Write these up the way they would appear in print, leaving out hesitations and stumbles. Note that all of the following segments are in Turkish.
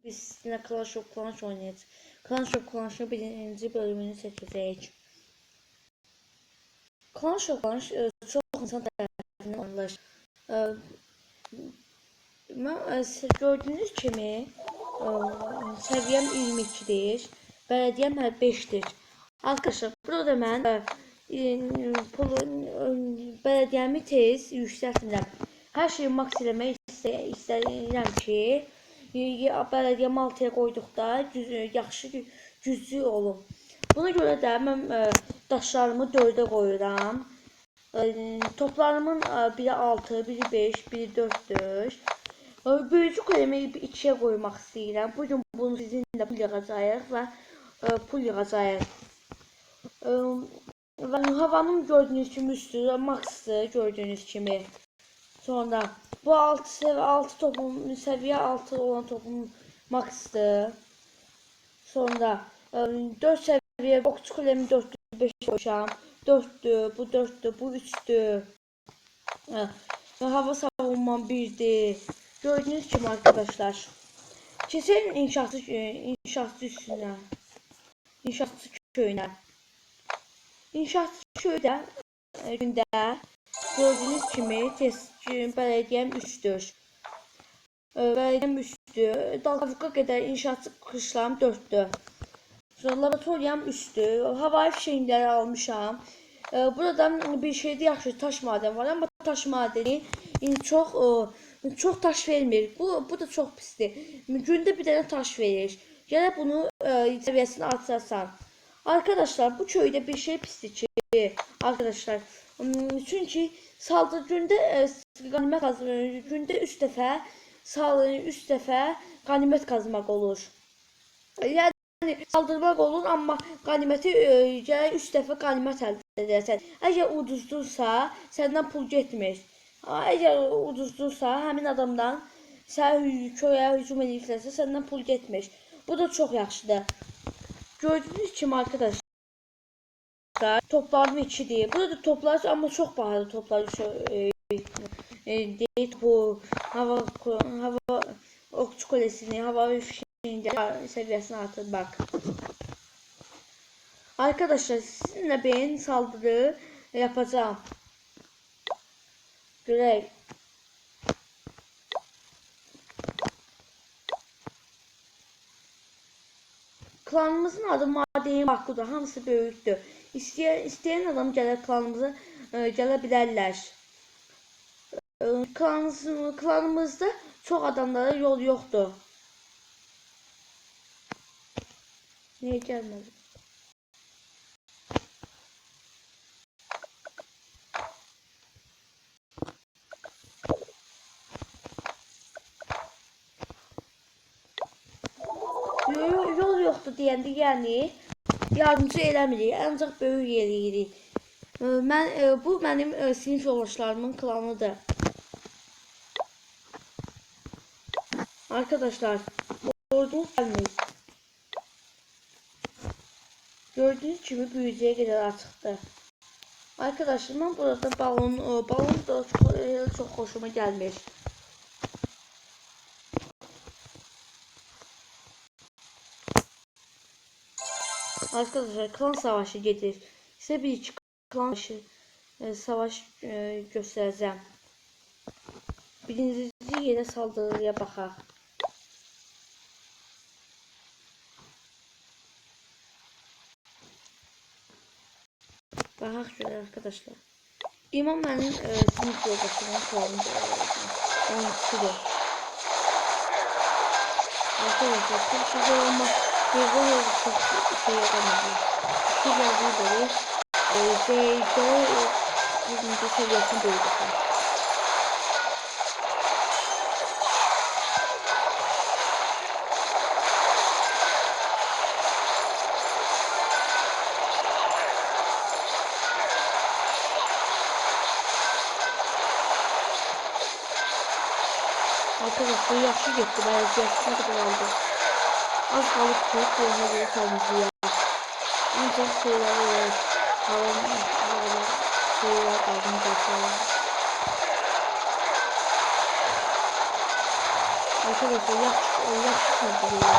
Biz sizinle Clash of Clans oynayacağız. Clash of Clans'ın birinci bölümünü çekeceğiz. Clash of Clans çok insan tarafından oynanır. Gördüğünüz kimi səviyyəm 22'dir. Bələdiyyəm 5'dir. Arkadaşlar burada mən bələdiyyəmi tez yüksəltmirəm. Hər şeyi maks eləmək istəyirəm ki, bələdiyyəm 6'ya qoyduqda yaxşı güclü olum. Buna görə də mən daşlarımı 4'ə qoyuram. Toplarımın biri 6, biri 5, biri 4'dür. Böyücü kulemi 2'ye koymak istəyirəm. Bugün bunu sizinlə pul yığacağıq və pul yığacağıq. Havanın gördüğünüz kimi üstü maxdır, gördüğünüz kimi. Sonra bu 6 topum seviye 6 olan topum maxdır. Sonra 4 seviye okçu kulemi 4'dür, 5 koşam. 4'dür, bu 4'dür, bu 3'dür. Hava savunmam 1'dir. Gördüğünüz gibi arkadaşlar. Kesin inşaatçı üstüne. İnşaatçı köyüne. İnşaatçı köyde günde gördüğünüz gibi belediyem 3'dür. Belediyem 3'dür. Dalgavuk'a kadar inşaatçı kışlam 4'dür. Sonra laboratoriyam 3'dür. Havai fişekleri almışam. Buradan bir şeyde yaxşı taş madeni var ama taş madeni çok taş vermir. Bu da çok pisdir. Günde bir tane taş verir. Gene bunu seviyesini artırsan. Arkadaşlar bu köyde bir şey pisdir ki arkadaşlar. Çünkü saldırı günde ganimet günde 3 dəfə saldırı 3 dəfə ganimet kazmak olur. Yani saldırmak olur ama ganimeti 3 dəfə ganimet əldə edərsən. Əgər uduzdursa səndən pul getmir. Eğer uduzdursa həmin adamdan sən köyə hücum edirsə səndən pul getmir. Bu da çok yaxşıdır. Gördüğünüz kimi arkadaşlar toplarım 2'dir. Burada toplar ama çok pahalı toplar değil. Bu hava okçu kulesini hava fişeğinin seviyesini artır bak. Arkadaşlar sizinle ben saldırı yapacağım. Görək. Klanımızın adı Madeni Baku'dur. Hamısı böyükdür. İstəyən adam gələr klanımıza gələ bilərlər. Klanımızda çox adamlara yol yoxdur. Niyə gəlmədi? Yol yoxdur deyəndə, yəni yardımcı eləmirik, ancaq böyük yeriyirik. Bu mənim sinif yoldaşlarımın klanıdır. Arkadaşlar, ordunuz gəlmir. Gördüğünüz gibi büyücüye kadar açıktı. Arkadaşlar ben burada balon da çok hoşuma gelmiş. Arkadaşlar klan savaşı gelir. Size bir iki klan savaş göstereceğim. Birinci yere saldırıya bakar. Bakaq şöyle arkadaşlar. İmam benim sinif yoldaşımın klanında onun ikisidir. Arkadaşlar çok güzel olmak bir çok şey yapamadım. İki geldiği böyle birinci seviyesini doldurdu. Arkadaşlar yaxşı getdi, bələdiyyə kadar aldı. Az qalıb ki, qoyuna görə təmizliyə. Ancaq şeyləri şeylər qaldığını göstərir. Arkadaşlar yaxşı saldırıyor.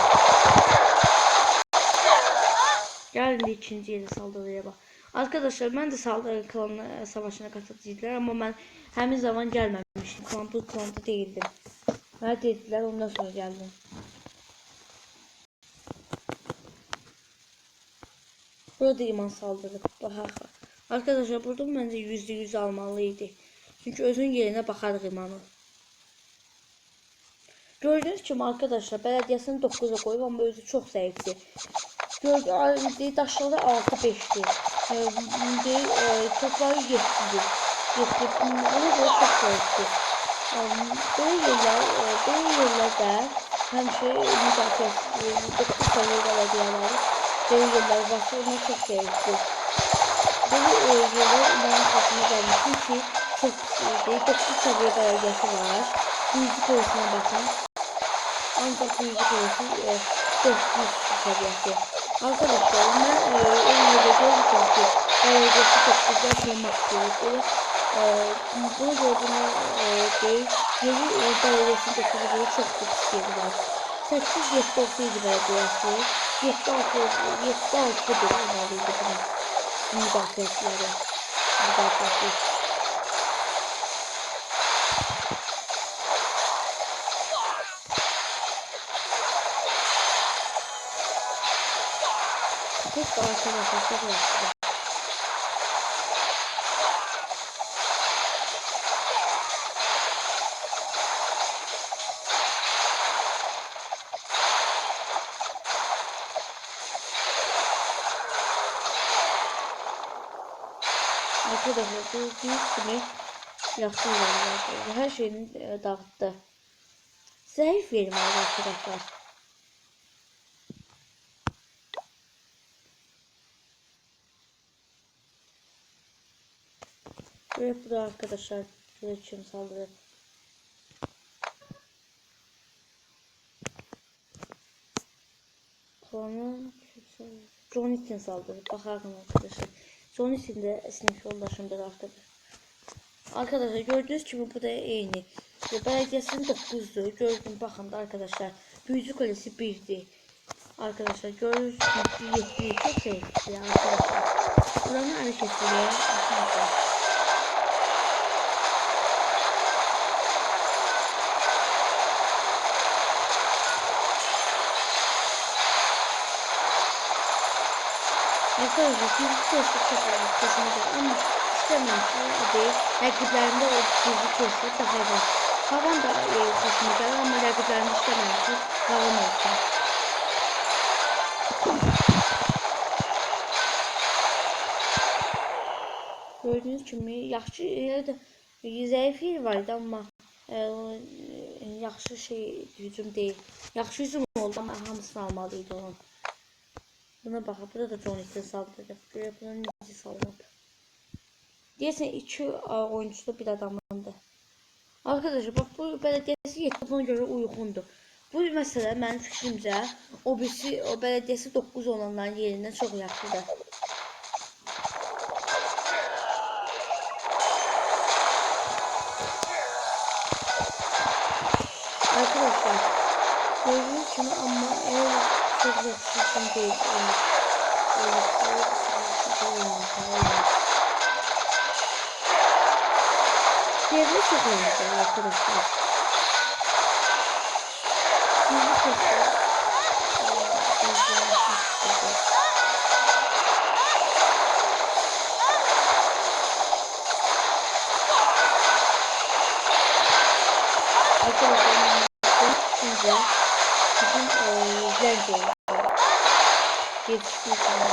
Geldi ikinci yeri saldırıya bak. Arkadaşlar ben de saldırı klan savaşına katıldılar ama ben hemin zaman gelmemiştim. Klanda değildim. Nerede dediler ondan sonra geldim. Burada iman saldırı. Bak. Arkadaşlar burada bence %100 almalıydı. Çünkü özün yerine bakarıq imanı. Gördüğünüz gibi arkadaşlar belediyesini 9'a koyup ama özü çok zayıftı. Gördüğünüz daşları 6-5'ti. Topları 7'di. Ona göre çok zayıftı. Böyle yerlerde həmişə müdafiəsi 9 səviyyə belediyeleri böyle yerler varsa onlar çok zayıftı. Böyle yerler onların katına gelmiştim ki çok değil. 9 səviyyə belediyesi var. Büyücü koyusuna bakın. Ancak büyücü koyusu 400 seviyesi. Arkadaşlar ben öyle görmüşüm ki belediyesi çok güzel yapmak istiyoruz. Bunu gördüğünüz değil. Yeni belediyesinin dokuzluğu çok istiyorlar. 8-7 olsaydı belediyesi 7-6 bir olmalıydı bunun müdafiəçiləri. Tek arkadaşlar çok yaşlı. Arkadaşlar gördüğünüz gibi yaxşı ilerliyor. Her şeyini dağıttı. Zayıf yerim arkadaşlar. Böyle burada arkadaşlar kılıçım saldırı. Sonra John için saldırı. Bakalım arkadaşlar. John için de sınıf yoldaşımdır artık. Arkadaşlar gördüğünüz gibi bu da eyni. Belediyesinin 9'du. Gördüm bakın da arkadaşlar. Büyücü Kulesi 1'di. Arkadaşlar gördüğünüz gibi 7'yi çok zevkli arkadaşlar. Buranın hareketleri aslında. Arkadaşlar büyücü Kulesi çok kesinlikle ama istememişler değil. Rakiplerinde o büyücü Kulesi daha var. Havan da kesinlikle ama rakiplerinde istememişler. Havan olsun. Gördüğünüz gibi yaxşı zayıf yer vardı ama yaxşı şey hücum değil. Yaxşı hücum oldu ama hamısını almalıydı onun. Buna bakın burada da Johnny'si saldırdı. Böyle bunun necə salınıb. Deyəsən 2 oyuncuda bir adamındı. Arkadaşlar bak bu belediyesi 7 buna göre uyğundur. Bu məsələ mənim fikrimcə o belediyesi 9 olanların yerindən çox yaxşıdır. Arkadaşlar gördüğünüz gibi ama çok yakışıklı değil. Diğerine çok oynadı arkadaşlar. Diğerine çok arkadaşlar şimdi bizim izleyeceğiz. Yetiştiği zaman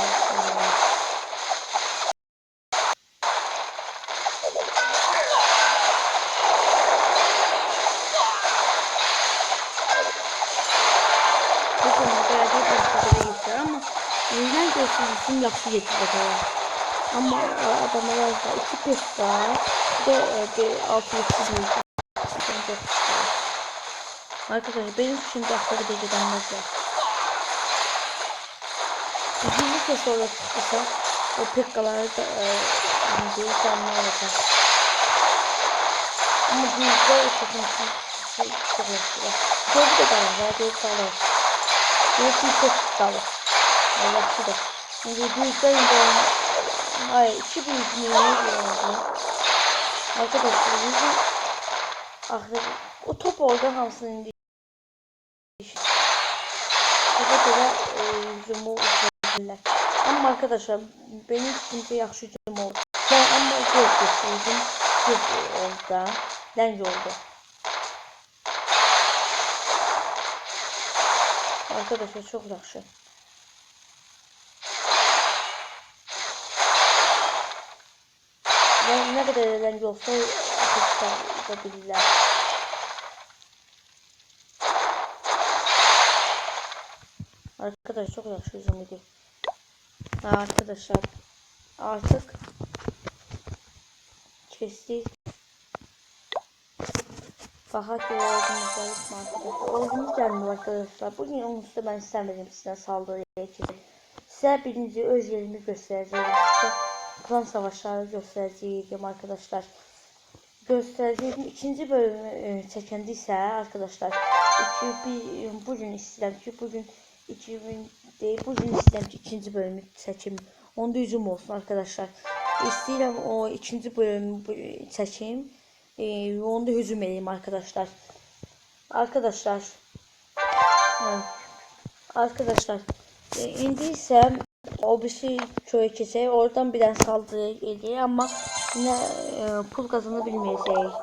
ama yeniden gösterişim yaxşı getirdi. Ama adamlar da 2 pek var. Bir de 6-7 milyon. Arkadaşlar benim şimdi aklıma da gidenler var. Bir kez sonra çıkırsa o pekkaları da canlı olacak. Ama büyükler sıkıntı çok yaxşı. Gördü de qalır, gördü qalır. Gördü çok qalır. Yaxşıdır. İndi büyükler indi. Ay, 2 büyük neydi oldu? Arkadaşlar bizim axı o top orada hamısını indi. Burada da hücumu uzatırlar. Ama arkadaşlar benim şimdi yaxşı hücum oldu. Ama göz gösterdim. Göz oldu. Lənc oldu. Arkadaşlar çok yaxşı. Ne kadar lənc olsa yapabilirler. Arkadaşlar çok yaxşı hücum idi. Arkadaşlar artık kestik. Fakat ordumuz arkadaşlar. Ordumuz gelmiyor arkadaşlar. Bugün onun üstüne ben istemedim sizden saldırıya geçecek. Size birinci öz yerimi göstereceğim. İşte klan savaşları göstereceğim arkadaşlar. Göstereceğim ikinci bölümü çekendiyse arkadaşlar. Bugün istedim ki bugün 2000 değil, bugün istedim ki ikinci bölümü çekim. Onda hücum olsun arkadaşlar. İstəyirəm o ikinci bölümü çekeyim. Onda hücum edeyim arkadaşlar. Arkadaşlar indi ise o bir şey köye keçək, oradan bir dənə saldırı edeyim ama yine pul kazanabilməyəcəyik.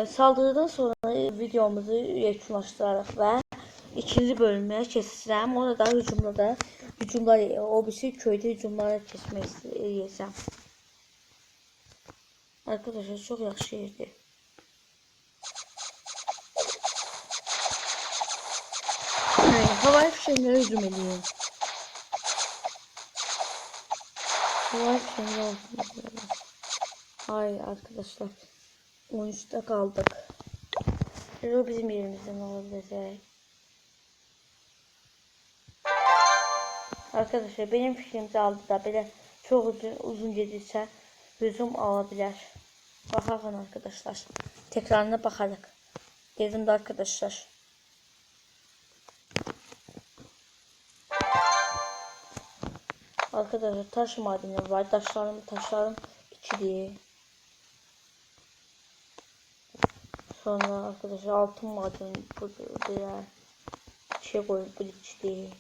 Saldırıdan sonra videomuzu yekunlaşdırarıq və ikinci bölümə keçirəm. Orada hücumlar o bir şey köydə hücumlara keçmək istəyəcəm. Arkadaşlar çok yaxşı yerdi. Havai fişekleri hücum ediyor. Havai fişekleri olsun. Hayır arkadaşlar. 13'te kaldık. O bizim yerimizden olabilecek. Arkadaşlar benim fikrimizi aldı da böyle çok uzun gedirse hücum alabilir. Bakalım arkadaşlar. Tekrarına bakalım. Dedim de arkadaşlar. Arkadaşlar taş madeni var. Taşlarım 2'di. Sonra arkadaşlar altın madeni buraya şey koyup bu 2'di.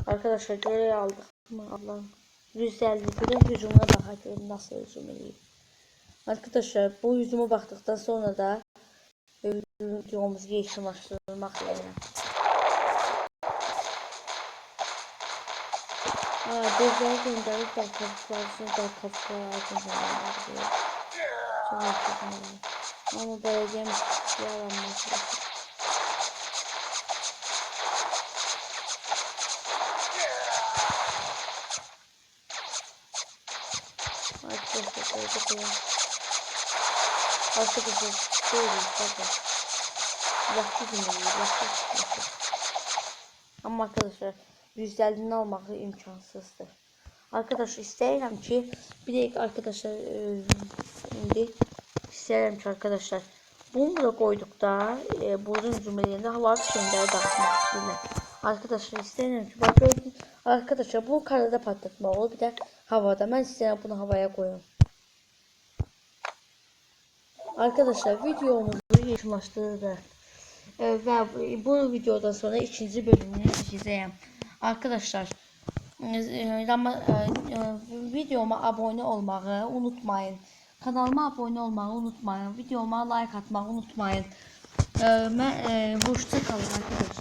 Arkadaşlar görev aldık. Allah'ım. 151'in hücumuna bakalım nasıl hücum edeyim. Arkadaşlar bu hücuma baktıktan sonra da videomuzu yekunlaştırmak yani. Bezleri gönderip kafasına gönderip ama belediye yalanmaz. Arkadaşlar söyleyeyim bakın. Yaxşı dinleyin, yaxşı. Ama arkadaşlar yüzlərini almaq imkansızdır. Arkadaşlar istəyirəm ki bir dakika arkadaşlar indi istəyirəm ki arkadaşlar bunu da koydukda buradan cümleliyində hava fişekləri dağıtmaq istəyirlər. Arkadaşlar istəyirəm ki bak gördünüz arkadaşlar bu karada patlatma olur bir de havada. Ben istəyirəm bunu havaya koyun. Arkadaşlar videomuzu yekunlaşdırırıq ve bu videodan sonra ikinci bölümünü çekeceğim. Arkadaşlar videoma abone olmağı unutmayın. Kanalıma abone olmağı unutmayın. Videoma like atmağı unutmayın. Hoşça kalın arkadaşlar.